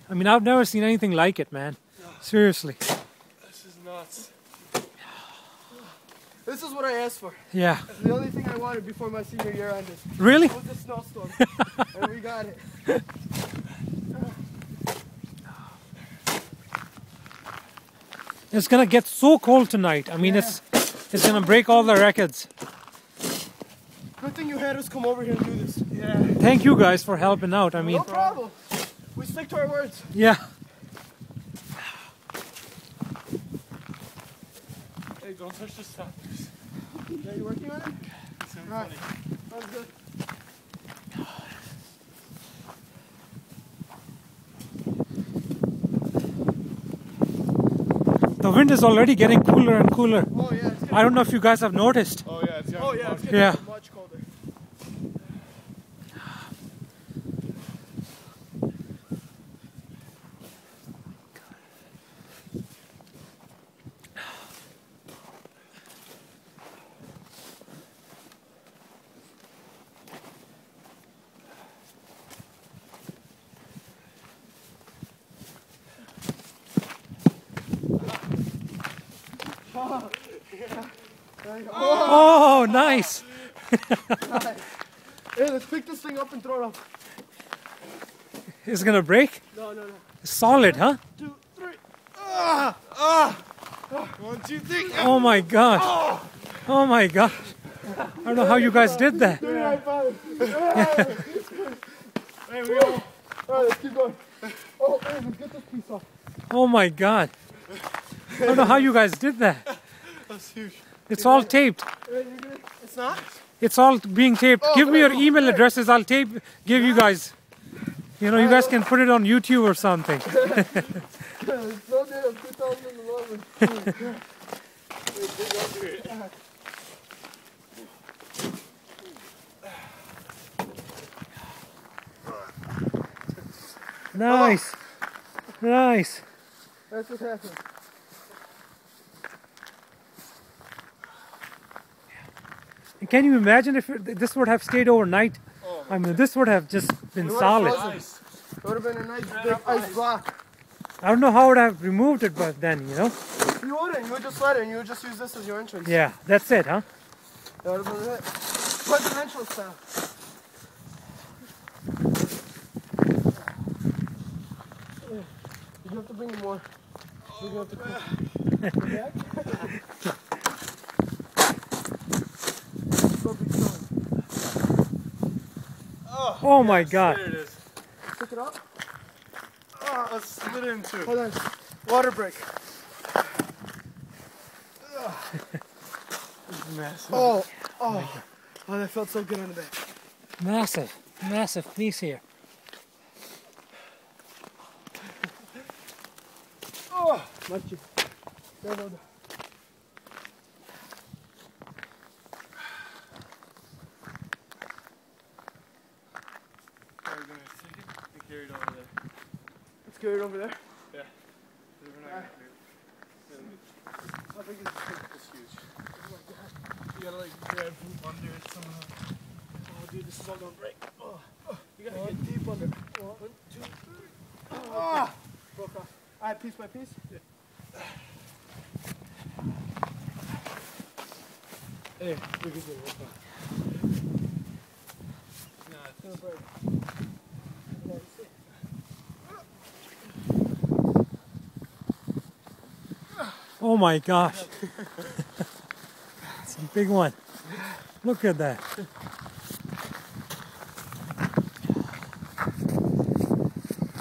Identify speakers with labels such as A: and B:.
A: I mean, I've never seen anything like it, man.
B: No.
A: Seriously.
B: This is nuts. This is what I asked for.
A: Yeah.
B: That's the only thing I wanted before my senior year ended.
A: Really?
B: It was a snowstorm. And we got it.
A: It's gonna get so cold tonight. I mean, it's gonna break all the records.
B: Good thing you had us come over here and do this.
A: Yeah. Thank you guys for helping out. I mean,
B: no problem. We stick to our words.
A: Yeah.
B: Hey, don't touch the stoppers. Yeah, you working on it? Sounds funny. Sounds good.
A: The wind is already getting cooler and cooler.
B: Oh yeah.
A: I don't know if you guys have noticed.
B: Oh yeah, it's getting much colder.
A: Oh, nice.
B: Hey, let's pick this thing up and throw it up.
A: It's gonna break?
B: No.
A: Solid, huh?
B: 2, 3. 1, 2, 3.
A: Oh my gosh. Oh my gosh. I don't know how you guys did that.
B: Hey, we go. Alright, let's keep going. Oh, hey, let's get this piece off.
A: Oh my god. I don't know how you guys did that.
B: That's huge.
A: It's all taped.
B: It's not?
A: It's all being taped. Give me your email addresses. I'll give you guys. You know, you guys can put it on YouTube or something.
B: It's no day of 2011.
A: Nice. Nice.
B: That's what happened.
A: Can you imagine if this would have stayed overnight?
B: Oh.
A: I mean, this would have just been solid.
B: Nice. It would have been a nice big ice block.
A: I don't know how I would have removed it, but then, you know?
B: You wouldn't. You would just let it and you would just use this as your entrance.
A: Yeah, that's it, huh?
B: That would have been it. Presidential style. You have to bring me more. We're going to have to cook.
A: Oh my god.
B: There it is. Pick it up.
C: Oh, let's split it in two.
B: Hold on. Water break.
C: Massive.
B: Oh, that felt so good on the back.
A: Massive piece here.
B: Oh, much. No.
C: Carry it over there.
B: Let's carry it over there.
C: Yeah.
B: How big is this thing?
C: It's huge. Oh my god. You gotta like grab from under it somehow.
B: Oh dude, this is all gonna break. Oh. You gotta get deep under. 1, 2, 3. Oh. Broke off. Alright, piece by piece? Yeah. Hey, we can do it.
C: No,
B: It's gonna break.
A: Oh my gosh. It's a big one. Look at that.